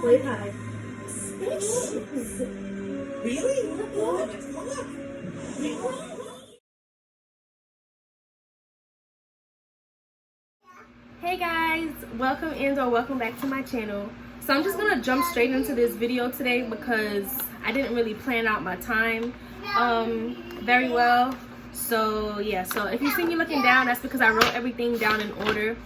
play pie. Spaceships. Really? Oh, let's go look. Hey guys, welcome and/or welcome back to my channel. So I'm just gonna jump straight into this video today because I didn't really plan out my time very well. So yeah, so if you see me looking down, that's because I wrote everything down in order.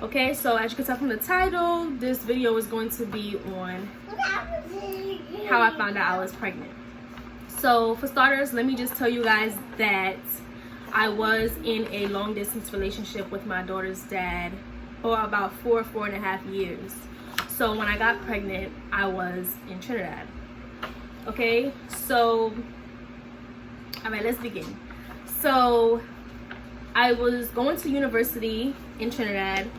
Okay, so as you can tell from the title, this video is going to be on how I found out I was pregnant. So for starters, let me just tell you guys that I was in a long distance relationship with my daughter's dad for about 4.5 years. So when I got pregnant, I was in Trinidad. Okay, so all right, let's begin. So I was going to university in Trinidad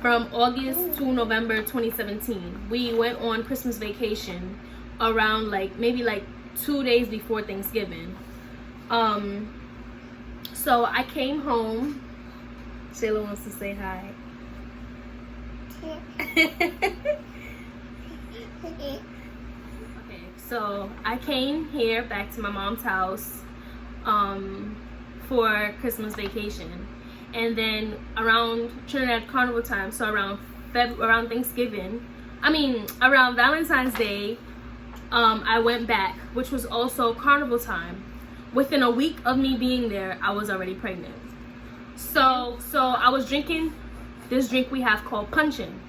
from August to November 2017. We went on Christmas vacation around maybe 2 days before Thanksgiving. So I came home. Shayla wants to say hi. Okay, so I came here back to my mom's house for Christmas vacation, and then around Trinidad Carnival time, so around Thanksgiving, around Valentine's Day, I went back, which was also Carnival time. Within a week of me being there, I was already pregnant. So I was drinking this drink we have called punchin'.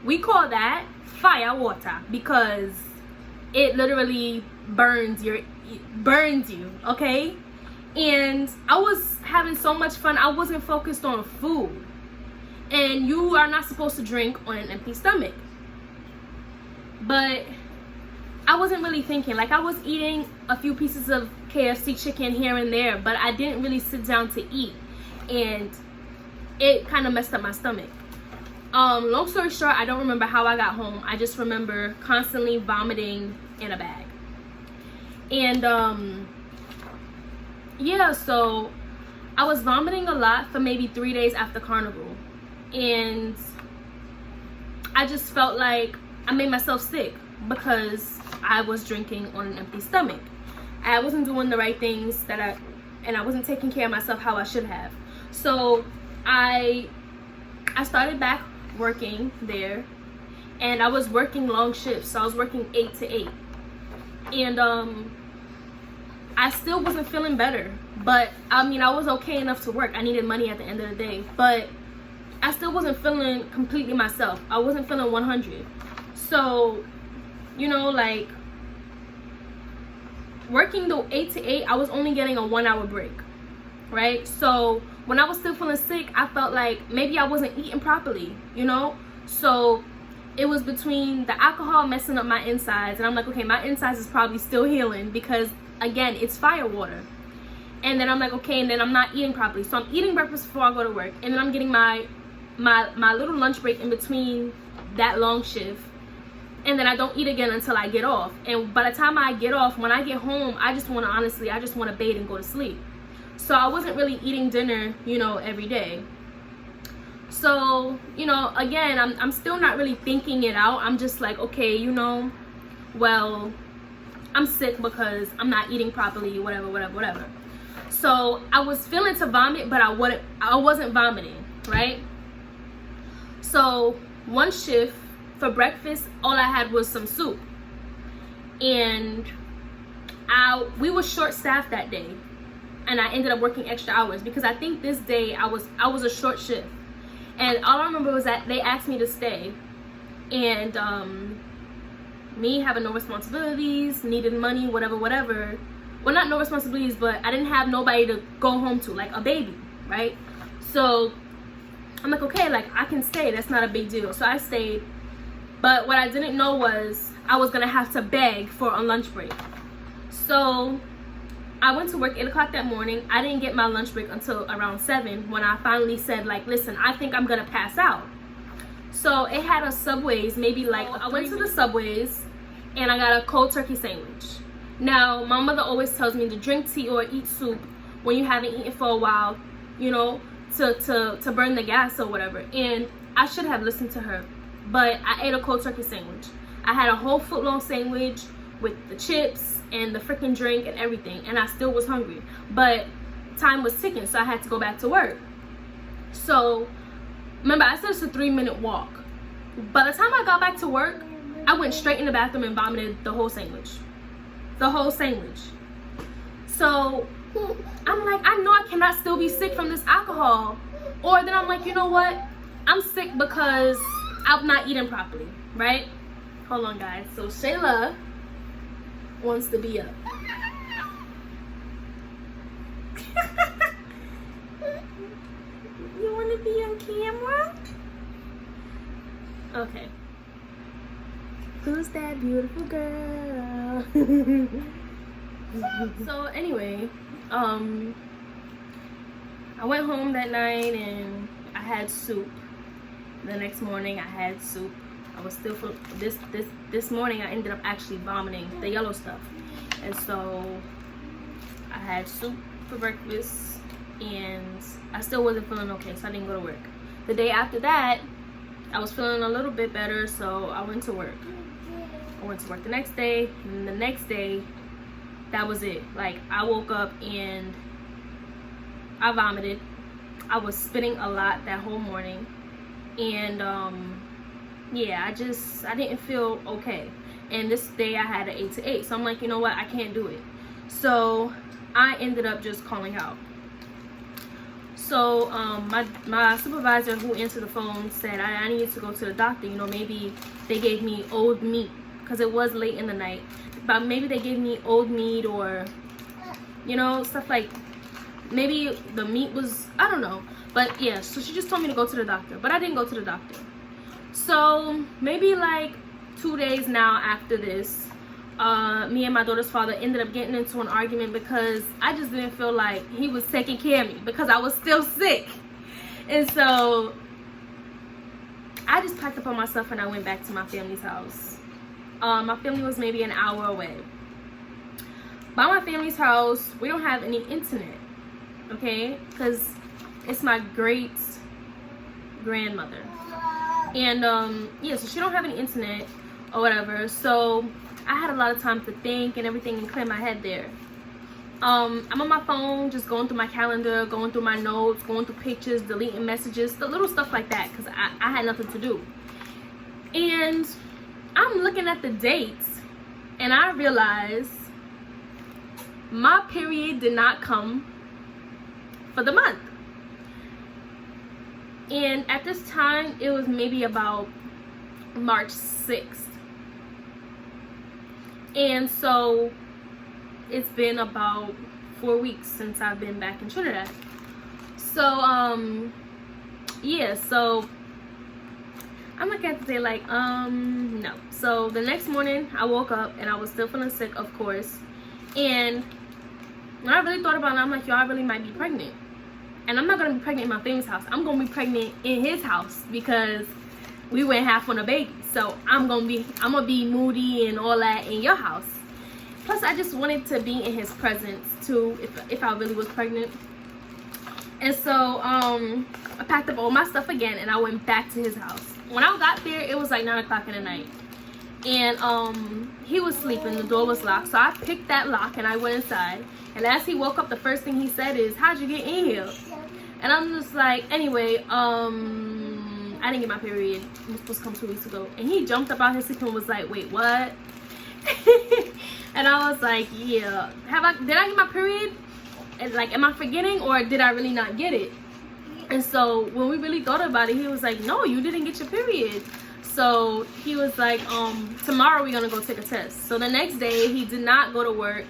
We call that fire water because it literally burns you, okay? And I was having so much fun. I wasn't focused on food. And you are not supposed to drink on an empty stomach. But I wasn't really thinking. Like, I was eating a few pieces of KFC chicken here and there, but I didn't really sit down to eat. And it kind of messed up my stomach. Long story short, I don't remember how I got home. I just remember constantly vomiting in a bag. And yeah, so I was vomiting a lot for maybe 3 days after Carnival. And I just felt like I made myself sick because I was drinking on an empty stomach. I wasn't doing the right things and I wasn't taking care of myself how I should have. So I started back working there, and I was working long shifts. So I was working 8 to 8, and I still wasn't feeling better. But I was okay enough to work. I needed money at the end of the day, but I still wasn't feeling completely myself. I wasn't feeling 100. So, working the 8 to 8, I was only getting a 1 hour break, right? So when I was still feeling sick, I felt like maybe I wasn't eating properly, So it was between the alcohol messing up my insides, and I'm like, okay, my insides is probably still healing because, again, it's fire water. And then I'm like, okay, and then I'm not eating properly. So I'm eating breakfast before I go to work, and then I'm getting my little lunch break in between that long shift. And then I don't eat again until I get off. And by the time I get off, when I get home, I just want to bathe and go to sleep. So I wasn't really eating dinner, every day. So, again, I'm still not really thinking it out. I'm just like, okay, well, I'm sick because I'm not eating properly, whatever. So I was feeling to vomit, but I wasn't vomiting, right? So one shift, for breakfast, all I had was some soup, and we were short-staffed that day, and I ended up working extra hours because I think this day I was a short shift, and all I remember was that they asked me to stay, and me having no responsibilities, needed money, whatever. Well, not no responsibilities, but I didn't have nobody to go home to, like a baby, right? So I'm like, okay, I can stay. That's not a big deal. So I stayed. But what I didn't know was I was going to have to beg for a lunch break. So I went to work 8 o'clock that morning. I didn't get my lunch break until around 7 when I finally said, listen, I think I'm going to pass out. So it had a Subway's, I went to the Subway's and I got a cold turkey sandwich. Now, my mother always tells me to drink tea or eat soup when you haven't eaten for a while, to burn the gas or whatever. And I should have listened to her. But I ate a cold turkey sandwich. I had a whole foot-long sandwich with the chips and the freaking drink and everything, and I still was hungry. But time was ticking, so I had to go back to work. So remember, I said it's a 3-minute walk. By the time I got back to work, I went straight in the bathroom and vomited the whole sandwich. The whole sandwich. So I'm like, I know I cannot still be sick from this alcohol. Or then I'm like, you know what? I'm sick because I'm not eating properly, right? Hold on, guys. So Shayla wants to be up. You want to be on camera? Okay. Who's that beautiful girl? So anyway, I went home that night and I had soup. The next morning I had soup. I was still full. This morning I ended up actually vomiting the yellow stuff, and so I had soup for breakfast, and I still wasn't feeling okay, so I didn't go to work. The day after that, I was feeling a little bit better, so I went to work. I went to work the next day, and the next day, that was it. Like, I woke up and I vomited. I was spitting a lot that whole morning, and yeah, I didn't feel okay. And this day I had an 8 to 8, so I'm like, you know what, I can't do it. So I ended up just calling out. So my supervisor who answered the phone said I needed to go to the doctor. You know, maybe they gave me old meat, because it was late in the night, but maybe they gave me old meat, or you know, stuff like, maybe the meat was, I don't know. But yeah, so she just told me to go to the doctor, but I didn't go to the doctor. So maybe like 2 days now after this, me and my daughter's father ended up getting into an argument because I just didn't feel like he was taking care of me because I was still sick. And so I just packed up all my stuff and I went back to my family's house. My family was maybe an hour away. By my family's house, we don't have any internet, okay? Because it's my great grandmother. And yeah, so she don't have any internet or whatever. So I had a lot of time to think and everything and clear my head there. I'm on my phone just going through my calendar, going through my notes, going through pictures, deleting messages, the little stuff like that, because I had nothing to do. And I'm looking at the dates and I realized my period did not come for the month. And at this time, it was maybe about March 6th. And so it's been about 4 weeks since I've been back in Trinidad. So yeah, so I'm looking at the day like no. So the next morning I woke up and I was still feeling sick, of course. And when I really thought about it, I'm like, yo, I really might be pregnant. And I'm not gonna be pregnant in my family's house. I'm gonna be pregnant in his house because we went half on a baby. So I'm gonna be moody and all that in your house. Plus, I just wanted to be in his presence too, if I really was pregnant. And so I packed up all my stuff again and I went back to his house. When I got there, it was like 9 o'clock in the night. And he was sleeping, the door was locked. So I picked that lock and I went inside. And as he woke up, the first thing he said is, how'd you get in here? And I'm just like, anyway, I didn't get my period. It was supposed to come 2 weeks ago. And he jumped up out his sleep and was like, wait, what? And I was like, yeah. Did I get my period? And like, am I forgetting, or did I really not get it? And so when we really thought about it, he was like, no, you didn't get your period. So he was like, tomorrow we're gonna go take a test. So the next day he did not go to work.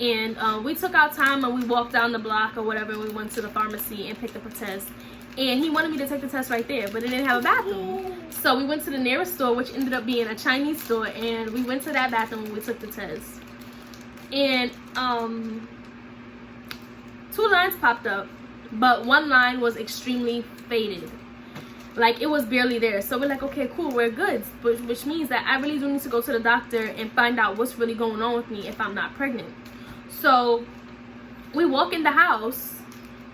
And we took our time and we walked down the block or whatever, and we went to the pharmacy and picked up a test. And he wanted me to take the test right there, but it didn't have a bathroom. So we went to the nearest store, which ended up being a Chinese store, and we went to that bathroom and we took the test. And 2 lines popped up, but 1 line was extremely faded. Like, it was barely there. So we're like, okay, cool, we're good. Which means that I really do need to go to the doctor and find out what's really going on with me if I'm not pregnant. So we walk in the house,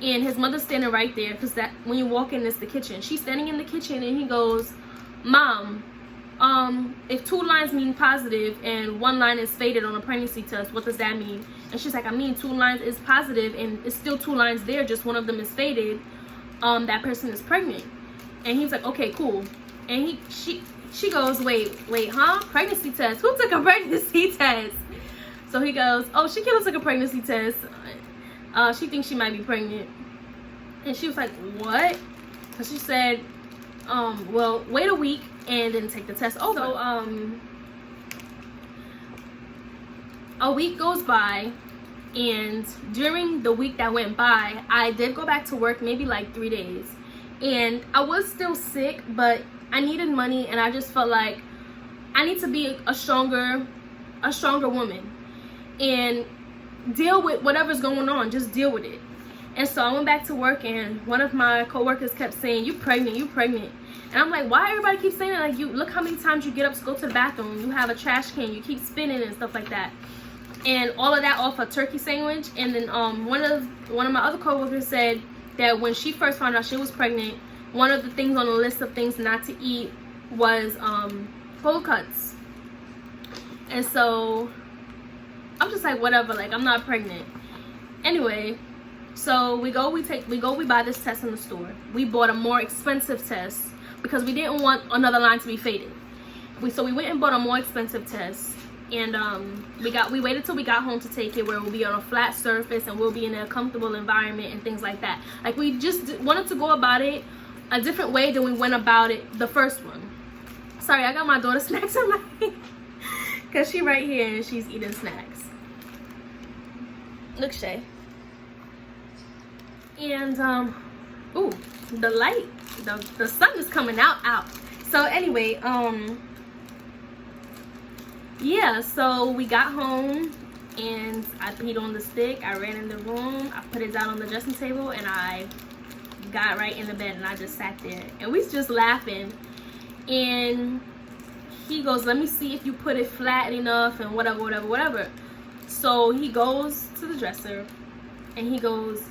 and his mother's standing right there, because that when you walk in, it's the kitchen. She's standing in the kitchen, and he goes, Mom, if 2 lines mean positive and 1 line is faded on a pregnancy test, what does that mean? And she's like, I mean, 2 lines is positive and it's still 2 lines there, just one of them is faded. That person is pregnant. And he was like, okay, cool. And she goes, wait, huh? Pregnancy test? Who took a pregnancy test? So he goes, oh, Shaquilla took a pregnancy test. She thinks she might be pregnant. And she was like, what? So she said, well, wait a week and then take the test over. So, a week goes by, and during the week that went by, I did go back to work maybe like 3 days. And I was still sick, but I needed money, and I just felt like I need to be a stronger woman and deal with whatever's going on. Just deal with it. And so I went back to work, and one of my coworkers kept saying, you pregnant. And I'm like, why everybody keeps saying that? Like, you look how many times you get up to go to the bathroom, you have a trash can, you keep spinning and stuff like that. And all of that off a turkey sandwich. And then one of my other coworkers said that when she first found out she was pregnant, one of the things on the list of things not to eat was cold cuts. And so I'm just like, whatever, like, I'm not pregnant. Anyway, so we buy this test in the store. We bought a more expensive test because we didn't want another line to be faded. So we went and bought a more expensive test. And we waited till we got home to take it, where we'll be on a flat surface and we'll be in a comfortable environment and things like that. Like, we just wanted to go about it a different way than we went about it the first one. Sorry, I got my daughter snacks in my hand because she's right here and she's eating snacks. Look, Shay. And ooh, the light, the sun is coming out. So anyway, yeah, so we got home and I peed on the stick. I ran in the room, I put it down on the dressing table, and I got right in the bed and I just sat there. And we was just laughing. And he goes, let me see if you put it flat enough and whatever. So he goes to the dresser and he goes,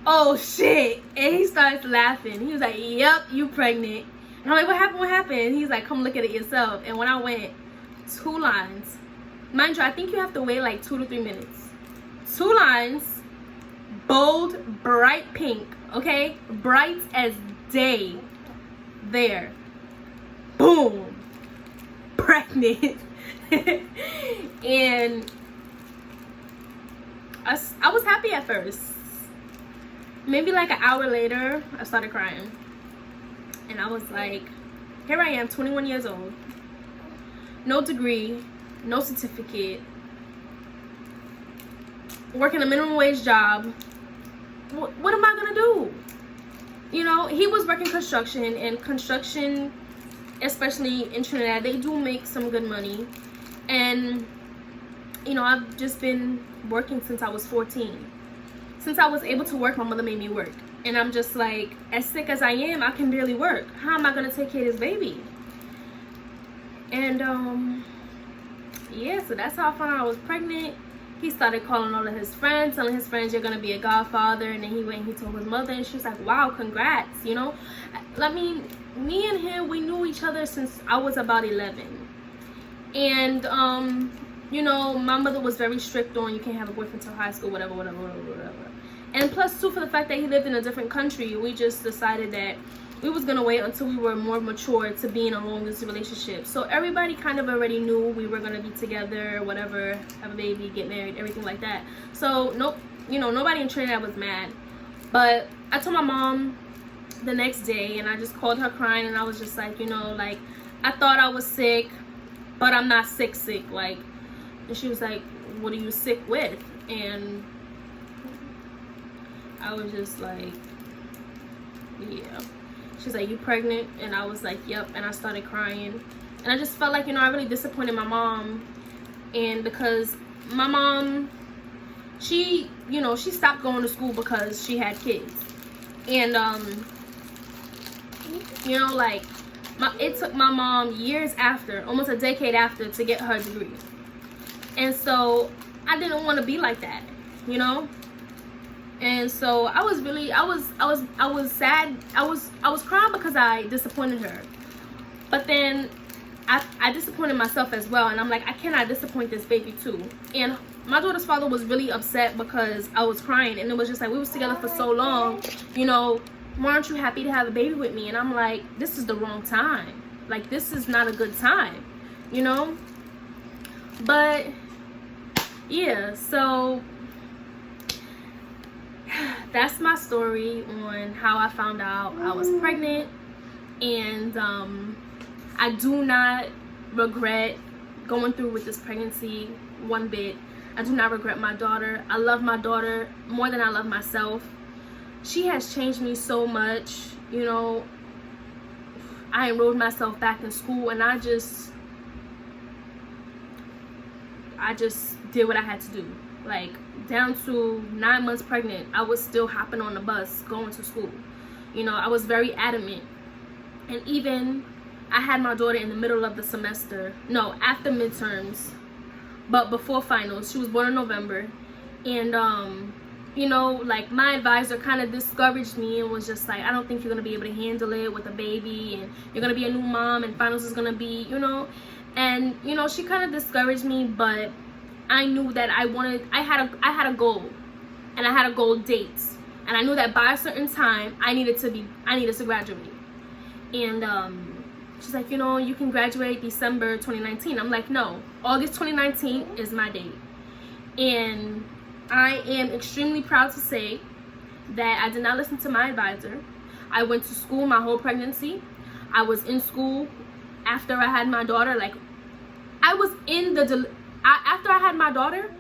oh shit. And he starts laughing. He was like, yep, you pregnant. And I'm like, what happened? He's like, come look at it yourself. And when I went, 2 lines. Mind you, I think you have to wait like 2 to 3 minutes. 2 lines, bold, bright pink, okay? Bright as day. There. Boom. Pregnant. And I was happy at first. Maybe like an hour later, I started crying. And I was like, here I am, 21 years old. No degree, no certificate. Working a minimum wage job. What am I gonna do? You know, he was working construction, and construction, especially in Trinidad, they do make some good money. And, you know, I've just been working since I was 14. Since I was able to work, my mother made me work. And I'm just like, as sick as I am, I can barely work. How am I gonna take care of this baby? And yeah, so that's how I found out I was pregnant. He started calling all of his friends, telling his friends, you're gonna be a godfather. And then he went and he told his mother, and she was like, wow, congrats, you know. I mean, me and him, we knew each other since I was about 11. And you know, my mother was very strict on, you can't have a boyfriend till high school, whatever. And plus, too, for the fact that he lived in a different country, we just decided that we was gonna wait until we were more mature to be in a long-distance relationship. So everybody kind of already knew we were gonna be together, whatever, have a baby, get married, everything like that. So nope, you know, nobody in Trinidad was mad. But I told my mom the next day, and I just called her crying, and I was just like, you know, like, I thought I was sick, but I'm not sick, like. And she was like, what are you sick with? And I was just like, yeah. She's like, you pregnant? And I was like, yep. And I started crying. And I just felt like, you know, I really disappointed my mom. And because my mom, she, you know, she stopped going to school because she had kids. And, you know, like, it took my mom years after, almost a decade after, to get her degree. And so I didn't want to be like that, you know. And so I was really, I was sad. I was crying because I disappointed her. But then I disappointed myself as well, and I'm like, I cannot disappoint this baby too. And my daughter's father was really upset because I was crying, and it was just like, we was together for so long, you know, why aren't you happy to have a baby with me? And I'm like, this is the wrong time. Like, this is not a good time, you know? But yeah, so that's my story on how I found out I was pregnant. And I do not regret going through with this pregnancy one bit. I do not regret my daughter. I love my daughter more than I love myself. She has changed me so much, you know. I enrolled myself back in school, and I just did what I had to do. Like, down to 9 months pregnant, I was still hopping on the bus going to school. You know, I was very adamant. And even I had my daughter in the middle of the semester, no, after midterms, but before finals. She was born in November. And you know, like, my advisor kind of discouraged me and was just like, I don't think you're gonna be able to handle it with a baby, and you're gonna be a new mom, and finals is gonna be, you know. And you know, she kind of discouraged me, but I knew that I had a goal, and I had a goal date, and I knew that by a certain time I needed to graduate. And she's like, you know, you can graduate December 2019. I'm like, no, August 2019 is my date. And I am extremely proud to say that I did not listen to my advisor. I went to school my whole pregnancy. I was in school after I had my daughter. Like, I was in the after I had my daughter,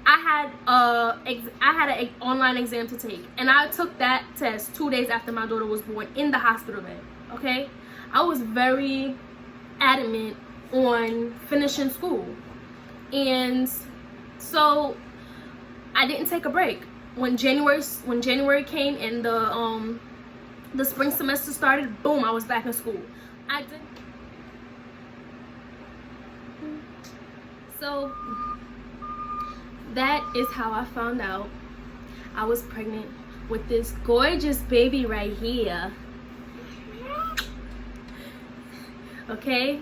I had an online exam to take, and I took that test 2 days after my daughter was born in the hospital bed. Okay, I was very adamant on finishing school, and so I didn't take a break. When January came and the spring semester started, boom, I was back in school. So that is how I found out I was pregnant with this gorgeous baby right here. Okay,